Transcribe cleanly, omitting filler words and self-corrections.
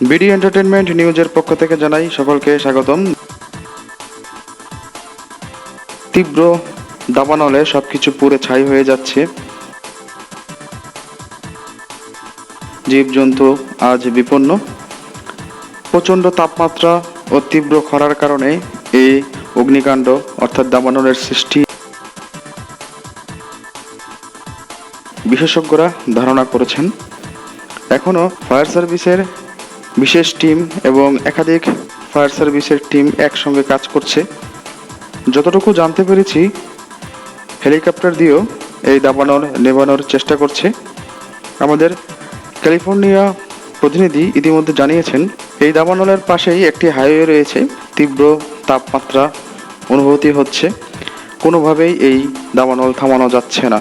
BD entertainment নিউজের পক্ষ থেকে জানাই সকলকে স্বাগতম। তীব্র দাবানলে সবকিছু পুড়ে ছাই হয়ে যাচ্ছে। জীবজন্তু আজ বিপন্ন। প্রচণ্ড তাপমাত্রা ও তীব্র খরার কারণে এই অগ্নিকাণ্ড অর্থাৎ দাবানলের সৃষ্টি বিশেষজ্ঞরা ধারণা করেছেন। এখনও ফায়ার সার্ভিসের বিশেষ টিম এবং একাধিক ফায়ার সার্ভিসের টিম একসঙ্গে কাজ করছে। যতটুকু জানতে পেরেছি, হেলিকপ্টার দিয়েও এই দাবানল নেভানোর চেষ্টা করছে। আমাদের ক্যালিফোর্নিয়া প্রতিনিধি ইতিমধ্যে জানিয়েছেন, এই দাবানলের পাশেই একটি হাইওয়ে রয়েছে। তীব্র তাপমাত্রা অনুভূতি হচ্ছে, কোনোভাবেই এই দাবানল থামানো যাচ্ছে না।